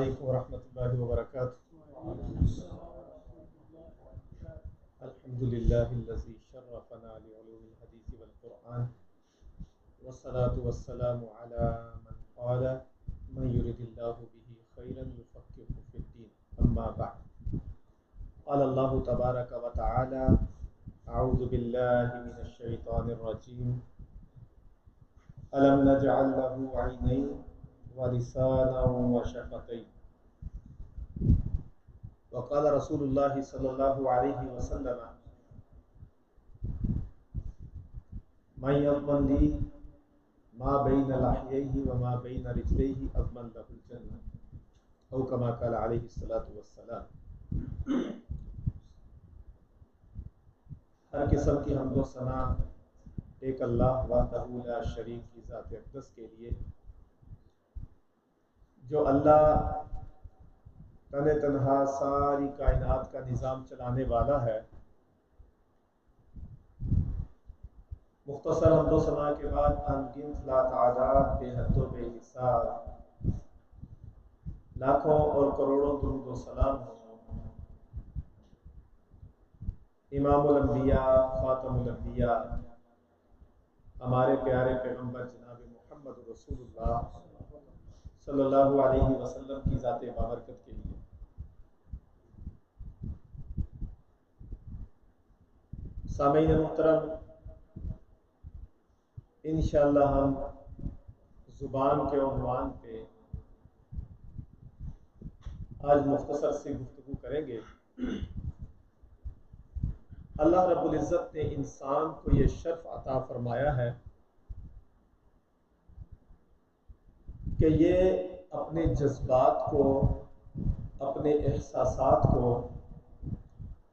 علیکم ورحمۃ اللہ وبرکاتہ۔ الحمد للہ الذی شرفنا بعلوم الحدیث والقرآن والصلاة والسلام علی من قال من یرد اللہ به خیرا یفقهہ فی الدین، اما بعد۔ قال اللہ تبارک وتعالی اعوذ باللہ من الشیطان الرجیم الم نجعل له عینین ولسانا وشفتین۔ وقال رسول اللہ صلی اللہ علیہ وسلم من یضمن لی ما بین لحییہ وما بین رجلیہ اضمن له الجنہ، او کما قال علیہ الصلاۃ والسلام۔ ہر قسم کی حمد و ثنا ایک اللہ وحدہ لا شریک کی ذات اقدس کے لیے، جو اللہ تن تنہا ساری کائنات کا نظام چلانے والا ہے۔ مختصر حمد و ثنا کے بعد انگنت لا تعداد بے حد و بے حساب لاکھوں اور کروڑوں درود و سلام ہوں امام الانبیاء خاتم الانبیاء ہمارے پیارے پیغمبر جناب محمد رسول اللہ صلی اللہ علیہ وسلم کی ذات بابرکت کے لیے۔ سامعین محترم، انشاءاللہ ہم زبان کے عنوان پہ آج مختصر سی گفتگو کریں گے۔ اللہ رب العزت نے انسان کو یہ شرف عطا فرمایا ہے کہ یہ اپنے جذبات کو، اپنے احساسات کو،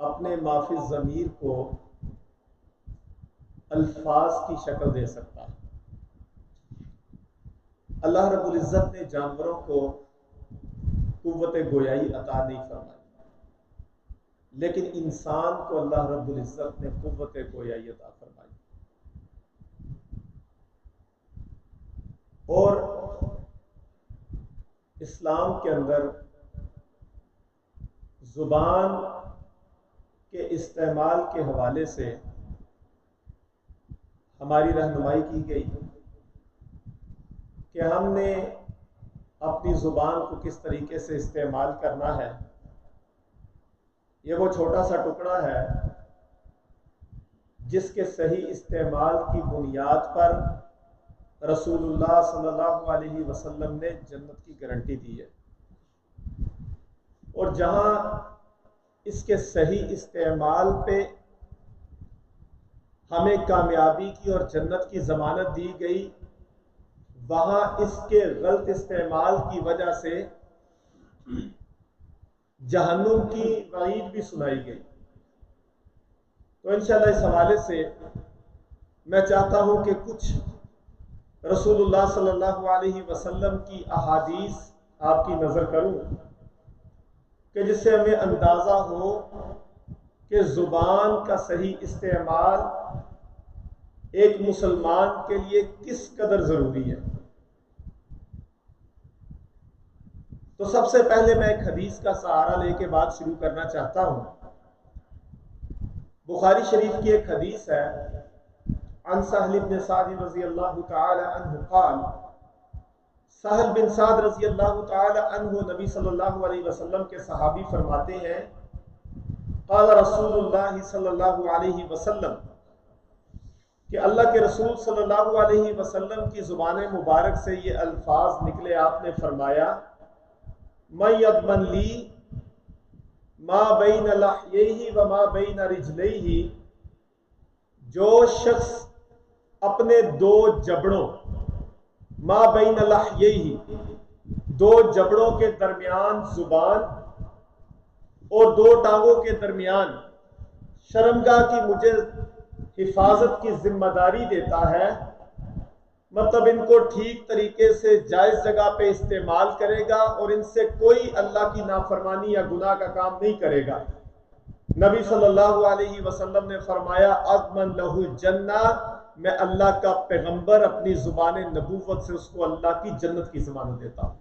اپنے ما فی الضمیر کو الفاظ کی شکل دے سکتا ہے۔ اللہ رب العزت نے جانوروں کو قوت گویائی عطا نہیں فرمائی، لیکن انسان کو اللہ رب العزت نے قوت گویائی عطا فرمائی۔ اور اسلام کے اندر زبان کے استعمال کے حوالے سے ہماری رہنمائی کی گئی کہ ہم نے اپنی زبان کو کس طریقے سے استعمال کرنا ہے۔ یہ وہ چھوٹا سا ٹکڑا ہے جس کے صحیح استعمال کی بنیاد پر رسول اللہ صلی اللہ علیہ وسلم نے جنت کی گارنٹی دی ہے، اور جہاں اس کے صحیح استعمال پہ ہمیں کامیابی کی اور جنت کی ضمانت دی گئی، وہاں اس کے غلط استعمال کی وجہ سے جہنم کی وعید بھی سنائی گئی۔ تو انشاءاللہ اس حوالے سے میں چاہتا ہوں کہ کچھ رسول اللہ صلی اللہ علیہ وسلم کی احادیث آپ کی نظر کروں کہ جس سے ہمیں اندازہ ہو کہ زبان کا صحیح استعمال ایک مسلمان کے لیے کس قدر ضروری ہے۔ تو سب سے پہلے میں ایک حدیث کا سہارا لے کے بات شروع کرنا چاہتا ہوں۔ بخاری شریف کی ایک حدیث ہے، عن سہل بن سعد رضی اللہ تعالی عنہ قال، سہل بن سعد رضی اللہ تعالی عنہ نبی صلی اللہ علیہ وسلم کے صحابی فرماتے ہیں، قال رسول اللہ صلی اللہ علیہ وسلم، کہ اللہ کے رسول صلی اللہ علیہ وسلم کی زبان مبارک سے یہ الفاظ نکلے، آپ نے فرمایا، من یضمن لی ما بین لحییہ وما بین رجلیہ، جو شخص اپنے دو جبڑوں، ما بین لحییہ، دو جبڑوں کے درمیان زبان اور دو ٹانگوں کے درمیان شرمگاہ کی مجھے حفاظت کی ذمہ داری دیتا ہے، مطلب ان کو ٹھیک طریقے سے جائز جگہ پہ استعمال کرے گا اور ان سے کوئی اللہ کی نافرمانی یا گناہ کا کام نہیں کرے گا، نبی صلی اللہ علیہ وسلم نے فرمایا، اضمن لہ الجنہ، میں اللہ کا پیغمبر اپنی زبان نبوت سے اس کو اللہ کی جنت کی ضمانت دیتا ہوں۔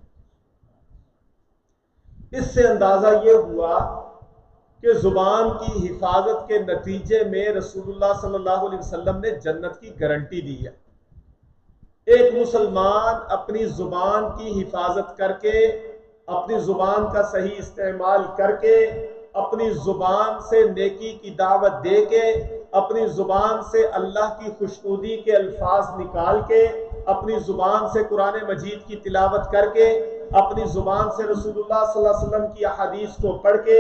اس سے اندازہ یہ ہوا کہ زبان کی حفاظت کے نتیجے میں رسول اللہ صلی اللہ علیہ وسلم نے جنت کی گارنٹی دی ہے۔ ایک مسلمان اپنی زبان کی حفاظت کر کے، اپنی زبان کا صحیح استعمال کر کے، اپنی زبان سے نیکی کی دعوت دے کے، اپنی زبان سے اللہ کی خوشنودی کے الفاظ نکال کے، اپنی زبان سے قرآن مجید کی تلاوت کر کے، اپنی زبان سے رسول اللہ صلی اللہ علیہ وسلم کی احادیث کو پڑھ کے،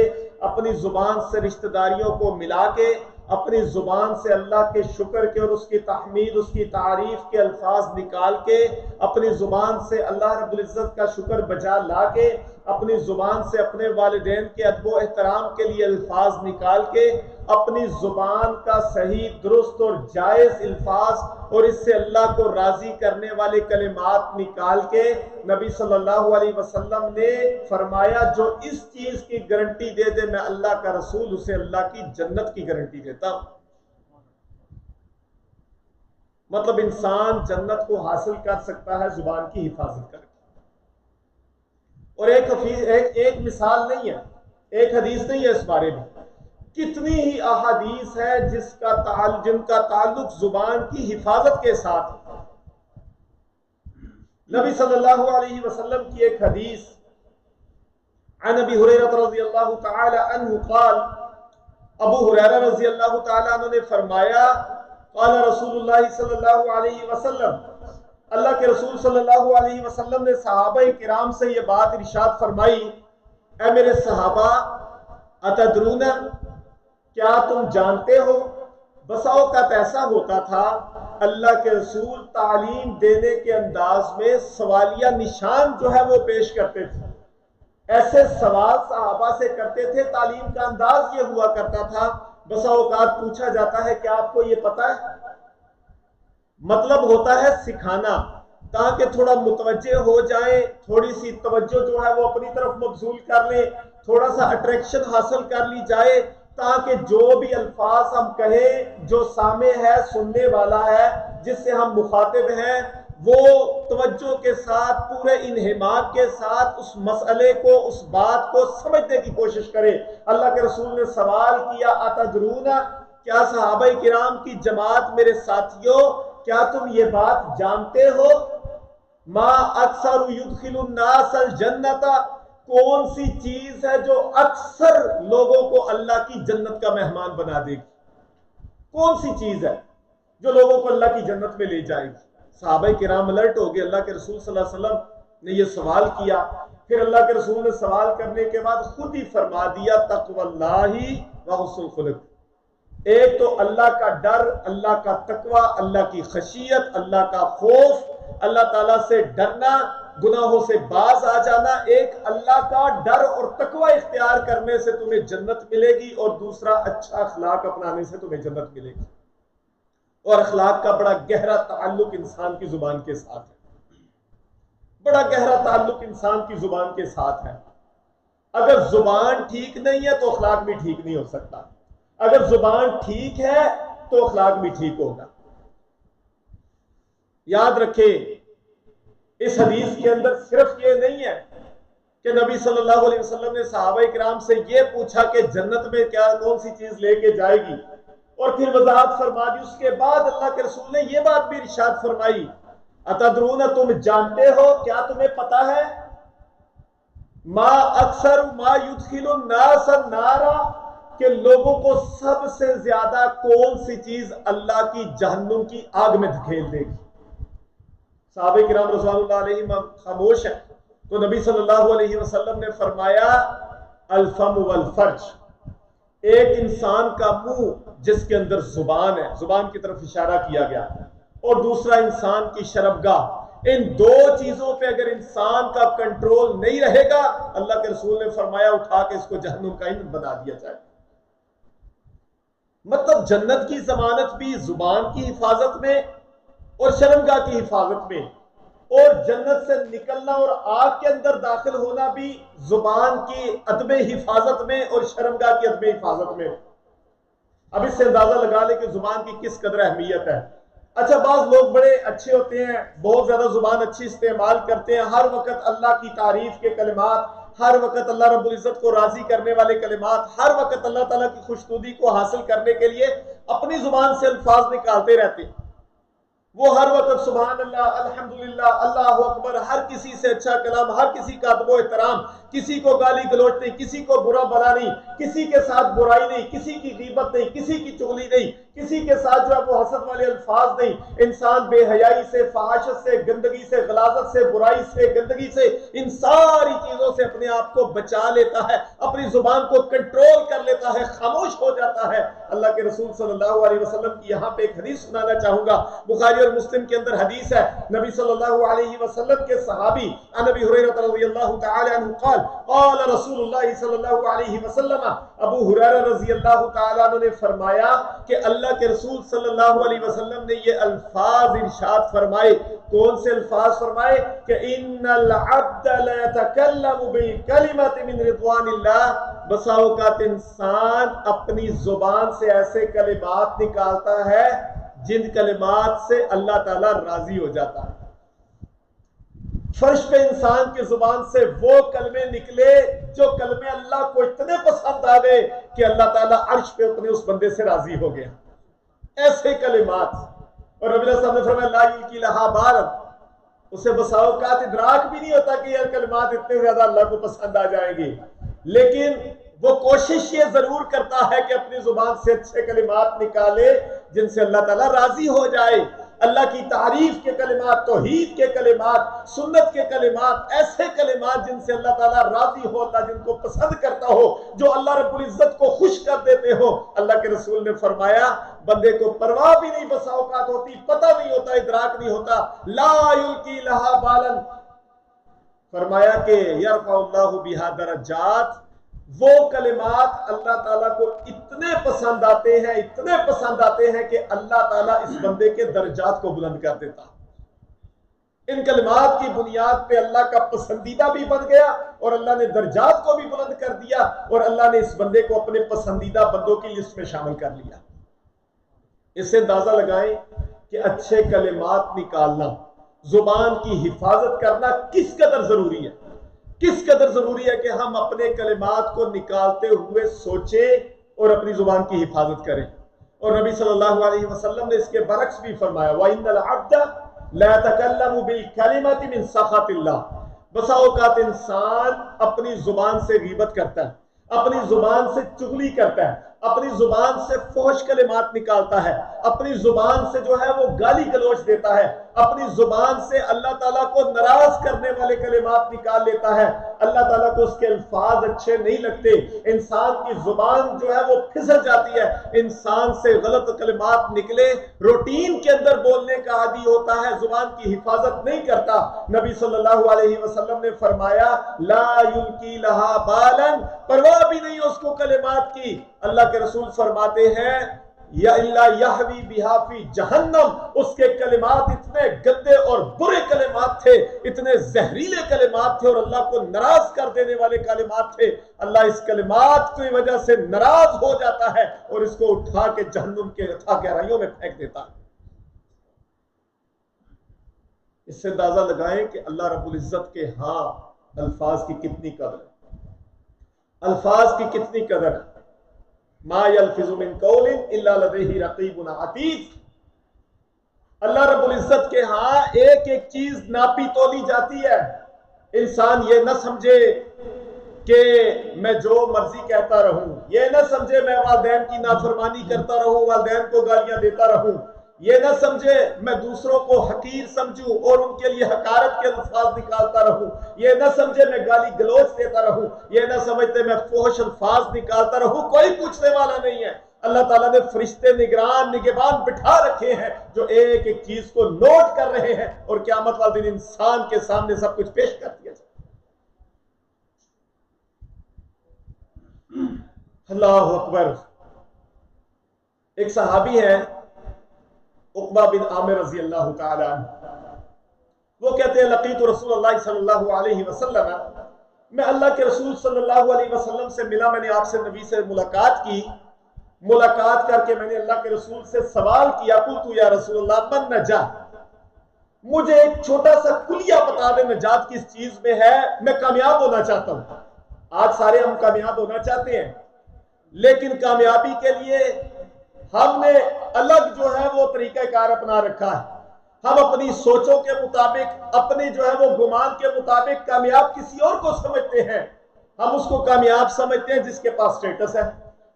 اپنی زبان سے رشتہ داریوں کو ملا کے، اپنی زبان سے اللہ کے شکر کے اور اس کی تحمید، اس کی تعریف کے الفاظ نکال کے، اپنی زبان سے اللہ رب العزت کا شکر بجا لا کے، اپنی زبان سے اپنے والدین کے ادب و احترام کے لیے الفاظ نکال کے، اپنی زبان کا صحیح درست اور جائز الفاظ اور اس سے اللہ کو راضی کرنے والے کلمات نکال کے، نبی صلی اللہ علیہ وسلم نے فرمایا جو اس چیز کی گارنٹی دے دے میں اللہ کا رسول، اسے اللہ کی جنت کی گارنٹی دیتا ہوں۔ مطلب انسان جنت کو حاصل کر سکتا ہے زبان کی حفاظت کر کے۔ اور ایک مثال نہیں ہے، ایک حدیث نہیں ہے اس بارے میں، کتنی ہی احادیث ہے جن کا تعلق زبان کی حفاظت کے ساتھ۔ نبی صلی اللہ علیہ وسلم کی ایک حدیث عن ابی ہریرہ رضی اللہ تعالی عنہ قال، ابو ہریرہ رضی اللہ تعالی عنہ نے فرمایا قال رسول اللہ صلی اللہ علیہ وسلم، اللہ کے رسول صلی اللہ علیہ وسلم نے صحابہ کرام سے یہ بات ارشاد فرمائی، اے میرے صحابہ اتدرون، کیا تم جانتے ہو؟ بسا اوقات ایسا ہوتا تھا اللہ کے رسول تعلیم دینے کے انداز میں سوالیہ نشان جو ہے وہ پیش کرتے تھے۔ ایسے سوال صحابہ سے کرتے تھے، تعلیم کا انداز یہ ہوا کرتا تھا، بسا اوقات پوچھا جاتا ہے کہ آپ کو یہ پتہ ہے؟ مطلب ہوتا ہے سکھانا، تاکہ تھوڑا متوجہ ہو جائیں، تھوڑی سی توجہ جو ہے وہ اپنی طرف مبذول کر لیں، تھوڑا سا اٹریکشن حاصل کر لی جائے، تاکہ جو بھی الفاظ ہم کہیں جو سامع ہے، سننے والا ہے، جس سے ہم مخاطب ہیں، وہ توجہ کے ساتھ، پورے انہماک کے ساتھ اس مسئلے کو، اس بات کو سمجھنے کی کوشش کرے۔ اللہ کے رسول نے سوال کیا اتدرون، کیا صحابہ کرام کی جماعت میرے ساتھیوں، کیا تم یہ بات جانتے ہو؟ ما اکثر یدخل الناس الجنت، کون سی چیز ہے جو اکثر لوگوں کو اللہ کی جنت کا مہمان بنا دے گی؟ کون سی چیز ہے جو لوگوں کو اللہ کی جنت میں لے جائے گی؟ صحابہ کرام الرٹ ہو گئے، اللہ کے رسول صلی اللہ علیہ وسلم نے یہ سوال کیا، پھر اللہ کے رسول نے سوال کرنے کے بعد خود ہی فرما دیا تقوی اللہ و حسن الخلق۔ ایک تو اللہ کا ڈر، اللہ کا تقوی، اللہ کی خشیت، اللہ کا خوف، اللہ تعالیٰ سے ڈرنا، گناہوں سے باز آ جانا۔ ایک اللہ کا ڈر اور تقوی اختیار کرنے سے تمہیں جنت ملے گی، اور دوسرا اچھا اخلاق اپنانے سے تمہیں جنت ملے گی۔ اور اخلاق کا بڑا گہرا تعلق انسان کی زبان کے ساتھ ہے، بڑا گہرا تعلق انسان کی زبان کے ساتھ ہے۔ اگر زبان ٹھیک نہیں ہے تو اخلاق بھی ٹھیک نہیں ہو سکتا، اگر زبان ٹھیک ہے تو اخلاق بھی ٹھیک ہوگا۔ یاد رکھیں، اس حدیث کے اندر صرف یہ نہیں ہے کہ نبی صلی اللہ علیہ وسلم نے صحابہ کرام سے یہ پوچھا کہ جنت میں کیا کون سی چیز لے کے جائے گی، اور پھر وضاحت فرما دی۔ اس کے بعد اللہ کے رسول نے یہ بات بھی ارشاد فرمائی، اتدرون، تم جانتے ہو، کیا تمہیں پتا ہے؟ ما اکثر ما یدخل الناس النار، کہ لوگوں کو سب سے زیادہ کون سی چیز اللہ کی جہنم کی آگ میں دھکیل دے گی؟ صحابہ کرام رضوان اللہ علیہم خاموش ہیں، تو نبی صلی اللہ علیہ وسلم نے فرمایا الفم والفرج، ایک انسان کا منہ جس کے اندر زبان ہے، زبان کی طرف اشارہ کیا گیا، اور دوسرا انسان کی شرمگاہ۔ ان دو چیزوں پہ اگر انسان کا کنٹرول نہیں رہے گا، اللہ کے رسول نے فرمایا اٹھا کے اس کو جہنم کا ایندھن بنا دیا جائے۔ مطلب جنت کی ضمانت بھی زبان کی حفاظت میں اور شرمگاہ کی حفاظت میں، اور جنت سے نکلنا اور آگ کے اندر داخل ہونا بھی زبان کی عدم حفاظت میں اور شرمگاہ کی عدم حفاظت میں۔ اب اس سے اندازہ لگا لے کہ زبان کی کس قدر اہمیت ہے۔ اچھا، بعض لوگ بڑے اچھے ہوتے ہیں، بہت زیادہ زبان اچھی استعمال کرتے ہیں، ہر وقت اللہ کی تعریف کے کلمات، ہر وقت اللہ رب العزت کو راضی کرنے والے کلمات، ہر وقت اللہ تعالیٰ کی خوشنودی کو حاصل کرنے کے لیے اپنی زبان سے الفاظ نکالتے رہتے ہیں۔ وہ ہر وقت سبحان اللہ، الحمدللہ، اللہ اکبر، ہر کسی سے اچھا کلام، ہر کسی کا ادب و احترام، کسی کو گالی گلوچ نہیں، کسی کو برا بلا نہیں، کسی کے ساتھ برائی نہیں، کسی کی غیبت نہیں، کسی کی چغلی نہیں، کسی کے ساتھ جو ہے وہ حسد والے الفاظ نہیں۔ انسان بے حیائی سے، فحاشت سے، گندگی سے، غلاظت سے، برائی سے، گندگی سے، ان ساری چیزوں سے اپنے آپ کو بچا لیتا ہے، اپنی زبان کو کنٹرول کر لیتا ہے، خاموش ہو جاتا ہے۔ اللہ کے رسول صلی اللہ علیہ وسلم کی یہاں پہ ایک حدیث سنانا چاہوں گا، بخاری اور مسلم کے اندر حدیث ہے۔ نبی صلی اللہ علیہ وسلم کے صحابی عن ابی ہریرہ رضی اللہ تعالی عنہ قال قال رسول اللہ صلی اللہ علیہ وسلم، ابو ہریرہ رضی اللہ تعالی عنہ نے فرمایا کہ اللہ کے رسول صلی اللہ علیہ وسلم نے یہ الفاظ ارشاد فرمائے۔ کون سے الفاظ فرمائے؟ کہ ان العبد لا يتكلم بالکلمۃ من رضوان اللہ، بسا اوقات انسان اپنی زبان سے ایسے کلمات نکالتا ہے جن کلمات سے اللہ تعالیٰ راضی ہو جاتا ہے۔ فرش پہ انسان کی زبان سے وہ کلمے نکلے جو کلمے اللہ کو اتنے پسند آ گئے کہ اللہ تعالیٰ عرش پہ اپنے اس بندے سے راضی ہو گیا، ایسے کلمات۔ اور نبی صلی اللہ علیہ وسلم نے فرمایا لا یلقی لہا بالا، اسے بسا اوقات ادراک بھی نہیں ہوتا کہ یہ کلمات اتنے زیادہ اللہ کو پسند آ جائیں گے، لیکن وہ کوشش یہ ضرور کرتا ہے کہ اپنی زبان سے اچھے کلمات نکالے جن سے اللہ تعالیٰ راضی ہو جائے۔ اللہ کی تعریف کے کلمات، توحید کے کلمات، سنت کے کلمات، ایسے کلمات جن سے اللہ تعالیٰ راضی ہو، اللہ جن کو پسند کرتا ہو، جو اللہ رب العزت کو خوش کر دیتے ہو۔ اللہ کے رسول نے فرمایا بندے کو پرواہ بھی نہیں بسا اوقات ہوتی، پتہ نہیں ہوتا، ادراک نہیں ہوتا، لا یلقی لہا بالا، فرمایا کہ یرفع اللہ بہا درجات، وہ کلمات اللہ تعالیٰ کو اتنے پسند آتے ہیں، اتنے پسند آتے ہیں کہ اللہ تعالیٰ اس بندے کے درجات کو بلند کر دیتا۔ ان کلمات کی بنیاد پہ اللہ کا پسندیدہ بھی بن گیا اور اللہ نے درجات کو بھی بلند کر دیا، اور اللہ نے اس بندے کو اپنے پسندیدہ بندوں کی لسٹ میں شامل کر لیا۔ اس سے اندازہ لگائیں کہ اچھے کلمات نکالنا، زبان کی حفاظت کرنا کس قدر ضروری ہے، کس قدر ضروری ہے کہ ہم اپنے کلمات کو نکالتے ہوئے سوچیں اور اپنی زبان کی حفاظت کریں۔ اور نبی صلی اللہ علیہ وسلم نے اس کے برعکس بھی فرمایا وَإِنَّ الْعَبْدَ لَا يَتَكَلَّمُ بِالْكَلِمَةِ مِنْ سَخَطِ اللَّهِ، بسا اوقات انسان اپنی زبان سے غیبت کرتا ہے، اپنی زبان سے چغلی کرتا ہے، اپنی زبان سے فحش کلمات نکالتا ہے، اپنی زبان سے جو ہے وہ گالی گلوچ دیتا ہے، اپنی زبان سے اللہ تعالیٰ کو ناراض کرنے والے کلمات نکال لیتا ہے۔ اللہ تعالیٰ کو اس کے الفاظ اچھے نہیں لگتے، انسان کی زبان جو ہے وہ پھسل جاتی ہے، انسان سے غلط کلمات نکلے، روٹین کے اندر بولنے کا عادی ہوتا ہے، زبان کی حفاظت نہیں کرتا۔ نبی صلی اللہ علیہ وسلم نے فرمایا لا یلقی لہا بالا، پرواہ بھی نہیں اس کو کلمات کی۔ اللہ کے رسول فرماتے ہیں یا اللہ یحوی بہا فی جہنم، اس کے کلمات اتنے گندے اور برے کلمات تھے، اتنے زہریلے کلمات تھے اور اللہ کو ناراض کر دینے والے کلمات تھے۔ اللہ اس کلمات کی وجہ سے ناراض ہو جاتا ہے اور اس کو اٹھا کے جہنم کے اتھا گہرائیوں میں پھینک دیتا ہے۔ اس سے اندازہ لگائیں کہ اللہ رب العزت کے ہاں الفاظ کی کتنی قدر ہے، الفاظ کی کتنی قدر ہے۔ ما یلفظ من قول الا لدیہ رقیب عتید، اللہ رب العزت کے ہاں ایک ایک چیز ناپی تولی جاتی ہے۔ انسان یہ نہ سمجھے کہ میں جو مرضی کہتا رہوں، یہ نہ سمجھے میں والدین کی نافرمانی کرتا رہوں، والدین کو گالیاں دیتا رہوں، یہ نہ سمجھے میں دوسروں کو حقیر سمجھوں اور ان کے لیے حقارت کے الفاظ نکالتا رہوں، یہ نہ سمجھے میں گالی گلوچ دیتا رہوں، یہ نہ سمجھتے میں فحش الفاظ نکالتا رہوں۔ کوئی پوچھنے والا نہیں ہے۔ اللہ تعالیٰ نے فرشتے نگران نگہبان بٹھا رکھے ہیں جو ایک ایک چیز کو نوٹ کر رہے ہیں، اور قیامت والے دن انسان کے سامنے سب کچھ پیش کر دیا جائے۔ اللہ اکبر۔ ایک صحابی ہے عقبہ بن عامر رضی اللہ تعالی عنہ، وہ کہتے ہیں لقیت رسول اللہ صلی اللہ علیہ وسلم، میں اللہ کے رسول صلی اللہ علیہ وسلم سے ملا، میں نے آپ سے نبی سے ملاقات کی، ملاقات کر کے میں نے اللہ کے رسول سے سوال کیا، قلت یا رسول اللہ من نجات، مجھے ایک چھوٹا سا کلیہ بتا دے نجات کس چیز میں ہے، میں کامیاب ہونا چاہتا ہوں۔ آج سارے ہم کامیاب ہونا چاہتے ہیں، لیکن کامیابی کے لیے ہم نے الگ جو ہے وہ طریقہ کار اپنا رکھا ہے۔ ہم اپنی سوچوں کے مطابق، اپنے جو ہے وہ گمان کے مطابق کامیاب کسی اور کو سمجھتے ہیں۔ ہم اس کو کامیاب سمجھتے ہیں جس کے پاس سٹیٹس ہے،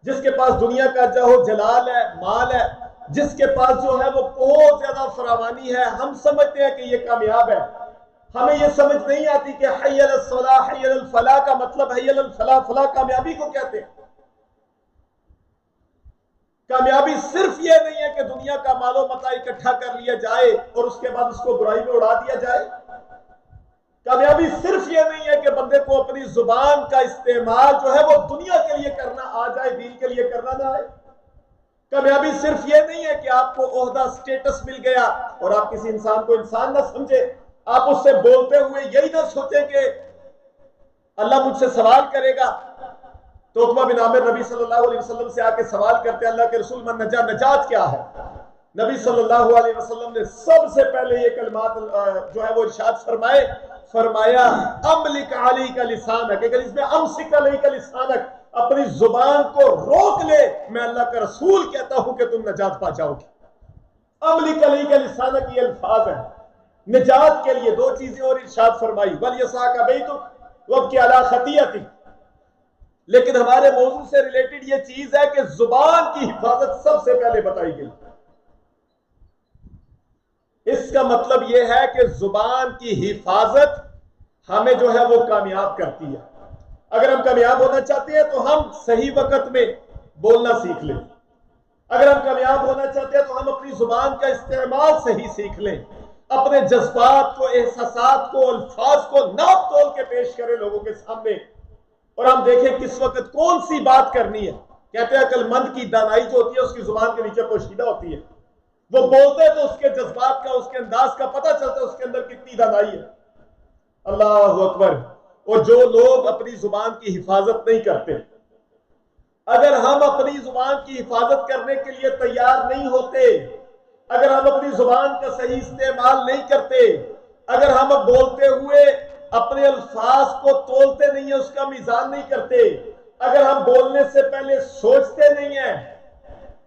جس کے پاس دنیا کا جہو جلال ہے، مال ہے، جس کے پاس جو ہے وہ بہت زیادہ فراوانی ہے، ہم سمجھتے ہیں کہ یہ کامیاب ہے۔ ہمیں یہ سمجھ نہیں آتی کہ حی علی الصلاح حی علی الفلاح کا مطلب حی علی الفلاح، فلاح کامیابی کو کہتے ہیں۔ کامیابی صرف یہ نہیں ہے کہ دنیا کا مال و متاع اکٹھا کر لیا جائے اور اس کے بعد اس کو برائی میں اڑا دیا جائے۔ کامیابی صرف یہ نہیں ہے کہ بندے کو اپنی زبان کا استعمال جو ہے وہ دنیا کے لیے کرنا آ جائے، دین کے لیے کرنا نہ آئے۔ کامیابی صرف یہ نہیں ہے کہ آپ کو عہدہ سٹیٹس مل گیا اور آپ کسی انسان کو انسان نہ سمجھے، آپ اس سے بولتے ہوئے یہی نہ سوچیں کہ اللہ مجھ سے سوال کرے گا۔ تو عقبہ بن عامر نبی صلی اللہ علیہ وسلم سے آ کے سوال کرتے ہیں، اللہ کے رسول من نجا، نجات کیا ہے؟ نبی صلی اللہ علیہ وسلم نے سب سے پہلے یہ کلمات جو ہے وہ ارشاد فرمایا املک علیک لسانک، کہ اس میں امسک علیک لسانک، اپنی زبان کو روک لے، میں اللہ کا رسول کہتا ہوں کہ تم نجات پا جاؤ گے۔ املک علیک لسانک یہ الفاظ ہیں نجات کے لیے۔ دو چیزیں اور ارشاد فرمائی، وَلْيَسَعْكَ بَيْتُكَ وَابْكِ عَلَىٰ خَطِيئَتِكَ۔ لیکن ہمارے موضوع سے ریلیٹڈ یہ چیز ہے کہ زبان کی حفاظت سب سے پہلے بتائی گئی۔ اس کا مطلب یہ ہے کہ زبان کی حفاظت ہمیں جو ہے وہ کامیاب کرتی ہے۔ اگر ہم کامیاب ہونا چاہتے ہیں تو ہم صحیح وقت میں بولنا سیکھ لیں۔ اگر ہم کامیاب ہونا چاہتے ہیں تو ہم اپنی زبان کا استعمال صحیح سیکھ لیں، اپنے جذبات کو، احساسات کو، الفاظ کو ناپ تول کے پیش کریں لوگوں کے سامنے، اور ہم دیکھیں کس وقت کون سی بات کرنی ہے۔ کہتے ہیں عقل مند کی دانائی جو ہوتی ہے اس کی زبان کے نیچے پوشیدہ ہوتی ہے، وہ بولتے ہیں تو اس کے جذبات کا، اس کے انداز کا پتہ چلتا ہے اس کے اندر کتنی دانائی ہے۔ اللہ اکبر۔ اور جو لوگ اپنی زبان کی حفاظت نہیں کرتے، اگر ہم اپنی زبان کی حفاظت کرنے کے لیے تیار نہیں ہوتے، اگر ہم اپنی زبان کا صحیح استعمال نہیں کرتے، اگر ہم بولتے ہوئے اپنے الفاظ کو تولتے نہیں ہیں، اس کا میزان نہیں کرتے، اگر ہم بولنے سے پہلے سوچتے نہیں ہیں،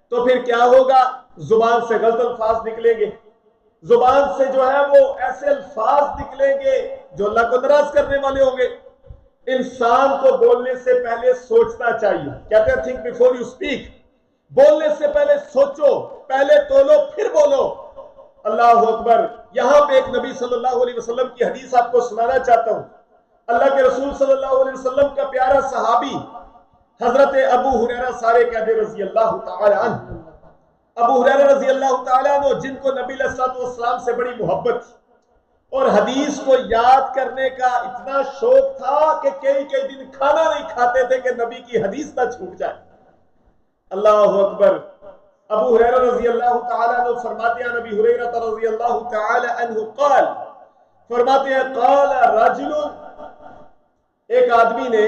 تو پھر کیا ہوگا؟ زبان سے غلط الفاظ نکلیں گے، زبان سے جو ہے وہ ایسے الفاظ نکلیں گے جو اللہ کو ناراض کرنے والے ہوں گے۔ انسان کو بولنے سے پہلے سوچنا چاہیے، کہتے ہیں تھنک بیفور یو اسپیک، بولنے سے پہلے سوچو، پہلے تولو پھر بولو۔ اللہ اکبر۔ یہاں پہ ایک نبی صلی اللہ علیہ وسلم کی حدیث آپ کو سنانا چاہتا ہوں۔ اللہ کے رسول صلی اللہ علیہ وسلم کا پیارا صحابی حضرت ابو ہریرہ سارے کہتے رضی اللہ تعالی عنہ، ابو ہریرہ رضی اللہ تعالی عنہ جن کو نبی علیہ الصلوۃ والسلام سے بڑی محبت تھی اور حدیث کو یاد کرنے کا اتنا شوق تھا کہ کئی دن کھانا نہیں کھاتے تھے کہ نبی کی حدیث نہ چھوٹ جائے۔ اللہ اکبر۔ ابو ہریرہ رضی اللہ تعالی عنہ فرماتے ہیں، نبی ہریرہ رضی اللہ تعالی عنہ قال، فرماتے ہیں قال رجل، ایک آدمی نے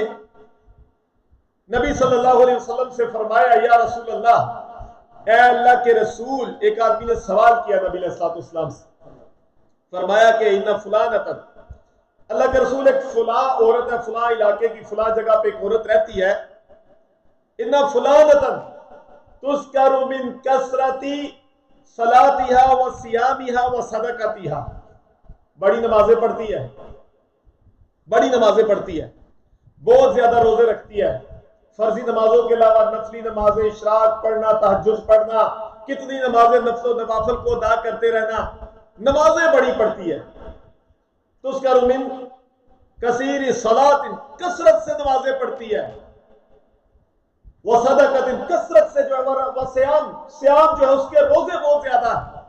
نبی صلی اللہ علیہ وسلم سے فرمایا یا رسول اللہ، اے اللہ کے رسول، ایک آدمی نے سوال کیا نبی علیہ الصلوۃ والسلام سے، فرمایا کہ ان فلانۃ، اللہ کے رسول ایک فلاں عورت ہے، فلاں علاقے کی فلاں جگہ پہ ایک عورت رہتی ہے، ان فلانۃ تذکر من کثرت صلاتها وصیامها وصدقتها، بڑی نمازیں پڑھتی ہے، بڑی نمازیں پڑھتی ہے، بہت زیادہ روزے رکھتی ہے، فرضی نمازوں کے علاوہ نفلی نمازیں، اشراق پڑھنا، تہجد پڑھنا، کتنی نمازیں نفل و نوافل کو ادا کرتے رہنا، نمازیں بڑی پڑھتی ہے۔ تذکر من کثیر صلاۃ، کثرت سے نمازیں پڑھتی ہے، وصدقۃ، کثرت سے جو ہے وصیام، صیام جو ہے اس کے روزے بہت زیادہ ہیں،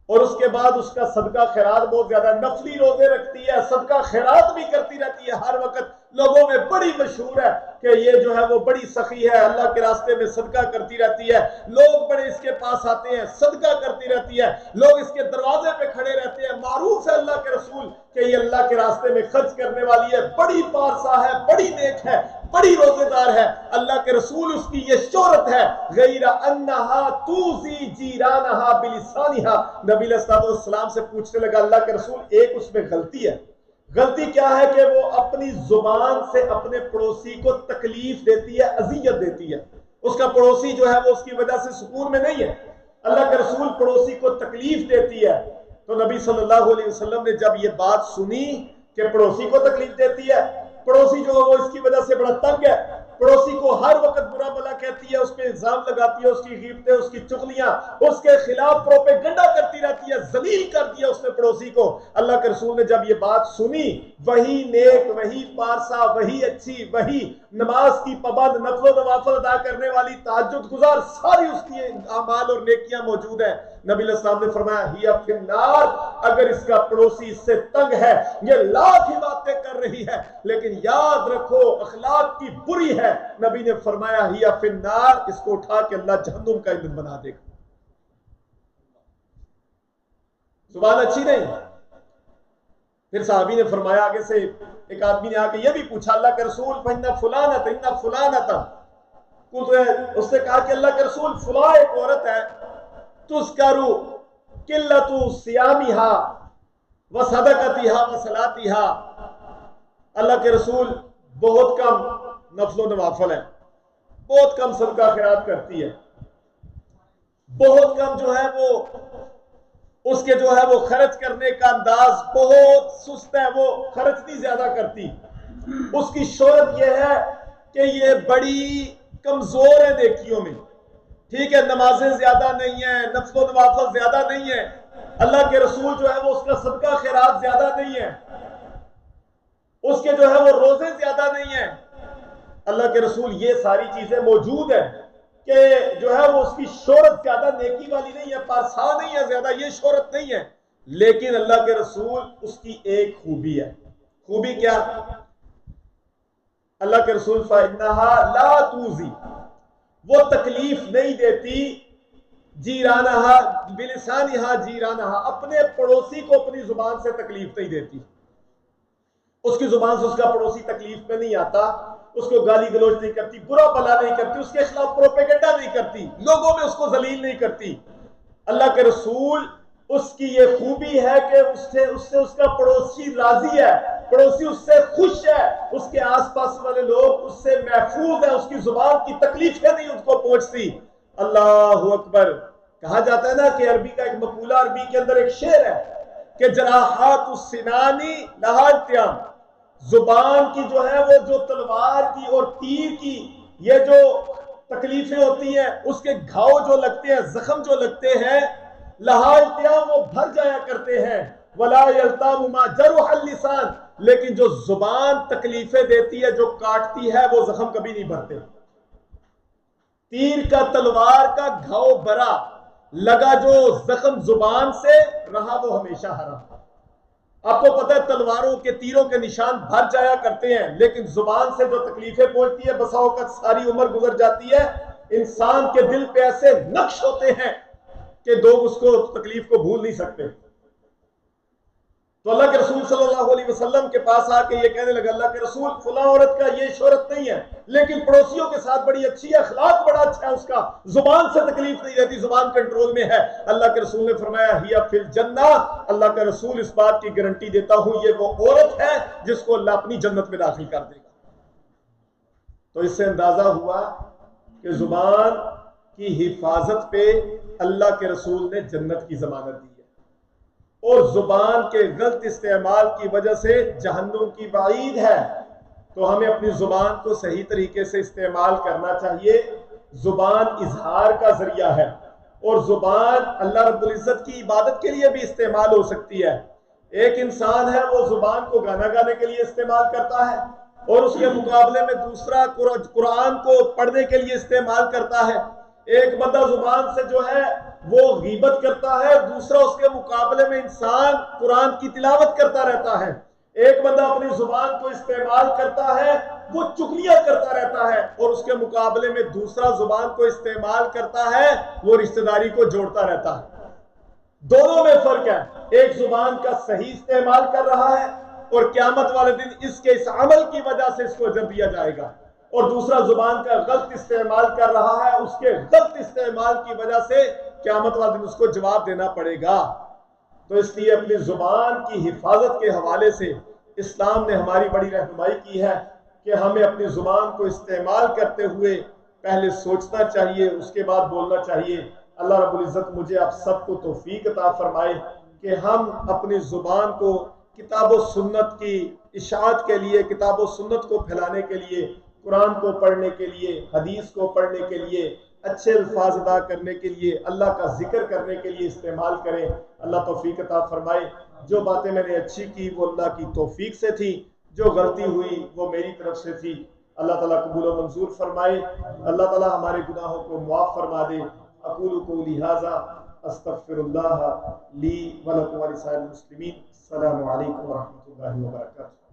اور اس کے بعد اس کا صدقہ خیرات بہت زیادہ، نفلی روزے رکھتی ہے، صدقہ خیرات بھی کرتی رہتی ہے، ہر وقت لوگوں میں بڑی مشہور ہے کہ یہ جو ہے وہ بڑی سخی ہے، اللہ کے راستے میں صدقہ کرتی رہتی ہے، لوگ بڑے اس کے پاس آتے ہیں، صدقہ کرتی رہتی ہے، لوگ اس کے دروازے پہ کھڑے رہتے ہیں، معروف ہے اللہ کے رسول کہ یہ اللہ کے راستے میں خرچ کرنے والی ہے، بڑی پارسا ہے، بڑی نیک ہے، بڑی روزے دار ہے، اللہ کے رسول اس کی یہ شہرت ہے، غیر انہا توزی جیرانہا بلسانہا۔ نبی علیہ الصلوۃ والسلام سے پوچھنے لگا اللہ کے رسول ایک اس میں غلطی ہے، غلطی کیا ہے کہ وہ اپنی زبان سے اپنے پڑوسی کو تکلیف دیتی ہے، اذیت دیتی ہے. اس کا پڑوسی جو ہے وہ اس کی وجہ سے سکون میں نہیں ہے. اللہ کے رسول پڑوسی کو تکلیف دیتی ہے. تو نبی صلی اللہ علیہ وسلم نے جب یہ بات سنی کہ پڑوسی کو تکلیف دیتی ہے، پڑوسی جو ہے وہ اس کی وجہ سے بڑا تنگ ہے، پڑوسی کو ہر وقت برا بھلا کہتی ہے، اس پہ الزام لگاتی ہے، اس کی غیبتیں، اس کی چغلیاں، اس کے خلاف پروپیگنڈا کرتی رہتی ہے، ذلیل کر دیا اس نے پڑوسی کو. اللہ کے رسول نے جب یہ بات سنی، وہی نیک، وہی پارسا، وہی اچھی، وہی نماز کی پابند، نفل و نوافل ادا کرنے والی، تہجد گزار، ساری اس کی اعمال اور نیکیاں موجود ہیں. نبی علیہ السلام نے فرمایا ہی فی النار، اگر اس کا پڑوسی اس سے تنگ ہے، یہ لاکھ ہی باتیں کر رہی ہے لیکن یاد رکھو اخلاق کی بری ہے، نبی نے فرمایا ہی فی النار، اس کو اٹھا کے اللہ جہنم کا ایندھن بنا دے گا. زبان اچھی نہیں. پھر صحابی نے فرمایا، آگے سے ایک آدمی نے آ کے یہ بھی پوچھا، اللہ کے رسول فَإِنَّ فُلَانَةً، اس نے کہا کہ اللہ کے رسول فلاں ایک عورت ہے، تذکرُ قلۃ صیامها وصدقتها وصلاتها، اللہ کے رسول بہت کم نفل و نوافل ہے، بہت کم صدقہ خیرات کرتی ہے، بہت کم جو ہے وہ اس کے جو ہے وہ خرچ کرنے کا انداز بہت سست ہے، وہ خرچ نہیں زیادہ کرتی. اس کی شہرت یہ ہے کہ یہ بڑی کمزور ہے نیکیوں میں، ٹھیک ہے، نمازیں زیادہ نہیں ہیں، نفل و نوافل زیادہ نہیں ہیں، اللہ کے رسول جو ہے وہ اس کا صدقہ خیرات زیادہ نہیں ہے، اس کے جو ہے وہ روزے زیادہ نہیں ہیں. اللہ کے رسول یہ ساری چیزیں موجود ہیں کہ جو ہے وہ اس کی شہرت زیادہ نیکی والی نہیں ہے، پارسا نہیں ہے، زیادہ یہ شہرت نہیں ہے، لیکن اللہ کے رسول اس کی ایک خوبی ہے. خوبی کیا؟ اللہ کے رسول فَإِنَّهَا لَا تُؤْذِي، وہ تکلیف نہیں دیتی، جیرانہا بلسانہا جیرانہا، اپنے پڑوسی کو اپنی زبان سے تکلیف نہیں دیتی. اس کی زبان سے اس کا پڑوسی تکلیف میں نہیں آتا، اس کو گالی گلوچ نہیں کرتی، برا بھلا نہیں کرتی، اس کے خلاف پروپیگنڈا نہیں کرتی، لوگوں میں اس کو ذلیل نہیں کرتی. اللہ کے رسول اس کی یہ خوبی ہے کہ اس سے اس کا پڑوسی راضی ہے، پڑوسی اس سے خوش ہے، اس کے آس پاس والے لوگ اس سے محفوظ ہیں، اس کی زبان کی تکلیفیں نہیں ان کو پہنچتی. اللہ اکبر. کہا جاتا ہے نا کہ عربی کا ایک مقولہ، عربی کے اندر ایک شعر ہے کہ جراحات السنانی لہا التیام، زبان کی جو ہے وہ جو تلوار کی اور تیر کی یہ جو تکلیفیں ہوتی ہیں، اس کے گھاؤ جو لگتے ہیں، زخم جو لگتے ہیں، لہا التیام، وہ بھر جایا کرتے ہیں، ولا یلتام ما جرح اللسان، لیکن جو زبان تکلیفیں دیتی ہے، جو کاٹتی ہے، وہ زخم کبھی نہیں بھرتے. تیر کا، تلوار کا گھاؤ بھرا، لگا جو زخم زبان سے رہا وہ ہمیشہ ہرا. آپ کو پتہ ہے تلواروں کے، تیروں کے نشان بھر جایا کرتے ہیں، لیکن زبان سے جو تکلیفیں پہنچتی ہے بسا اوقات ساری عمر گزر جاتی ہے. انسان کے دل پہ ایسے نقش ہوتے ہیں کہ لوگ اس کو تکلیف کو بھول نہیں سکتے. تو اللہ کے رسول صلی اللہ علیہ وسلم کے پاس آ کے یہ کہنے لگا، اللہ کے رسول فلاں عورت کا یہ شہرت نہیں ہے لیکن پڑوسیوں کے ساتھ بڑی اچھی ہے، اخلاق بڑا اچھا ہے اس کا، زبان سے تکلیف نہیں رہتی، زبان کنٹرول میں ہے. اللہ کے رسول نے فرمایا ہی فی الجنہ، اللہ کا رسول اس بات کی گارنٹی دیتا ہوں یہ وہ عورت ہے جس کو اللہ اپنی جنت میں داخل کر دے گا. تو اس سے اندازہ ہوا کہ زبان کی حفاظت پہ اللہ کے رسول نے جنت کی ضمانت دی ہے، اور زبان کے غلط استعمال کی وجہ سے جہنم کی وعید ہے. تو ہمیں اپنی زبان کو صحیح طریقے سے استعمال کرنا چاہیے. زبان اظہار کا ذریعہ ہے، اور زبان اللہ رب العزت کی عبادت کے لیے بھی استعمال ہو سکتی ہے. ایک انسان ہے وہ زبان کو گانا گانے کے لیے استعمال کرتا ہے، اور اس کے مقابلے میں دوسرا قرآن کو پڑھنے کے لیے استعمال کرتا ہے. ایک بندہ زبان سے جو ہے وہ غیبت کرتا ہے، دوسرا اس کے مقابلے میں انسان قرآن کی تلاوت کرتا رہتا ہے. ایک بندہ اپنی زبان کو استعمال کرتا ہے، وہ چغلیاں کرتا رہتا ہے، اور اس کے مقابلے میں دوسرا زبان کو استعمال کرتا ہے، وہ رشتہ داری کو جوڑتا رہتا ہے. دونوں میں فرق ہے. ایک زبان کا صحیح استعمال کر رہا ہے اور قیامت والے دن اس کے اس عمل کی وجہ سے اس کو اجر دیا جائے گا، اور دوسرا زبان کا غلط استعمال کر رہا ہے، اس کے غلط استعمال کی وجہ سے قیامت والے دن اس کو جواب دینا پڑے گا. تو اس لیے اپنی زبان کی حفاظت کے حوالے سے اسلام نے ہماری بڑی رہنمائی کی ہے کہ ہمیں اپنی زبان کو استعمال کرتے ہوئے پہلے سوچنا چاہیے، اس کے بعد بولنا چاہیے۔ اللہ رب العزت مجھے آپ سب کو توفیق عطا فرمائے کہ ہم اپنی زبان کو کتاب و سنت کی اشاعت کے لیے، کتاب و سنت کو پھیلانے کے لیے، قرآن کو پڑھنے کے لیے، حدیث کو پڑھنے کے لیے، اچھے الفاظ ادا کرنے کے لیے، اللہ کا ذکر کرنے کے لیے استعمال کریں۔ اللہ توفیق عطا فرمائے۔ جو باتیں میں نے اچھی کی وہ اللہ کی توفیق سے تھی، جو غلطی ہوئی وہ میری طرف سے تھی۔ اللہ تعالیٰ قبول و منظور فرمائے۔ اللہ تعالیٰ ہمارے گناہوں کو معاف فرما دے۔ اقول قولی ھذا استغفر اللہ لی ولکم ولسائر المسلمین۔ السلام علیکم ورحمۃ اللہ وبرکاتہ۔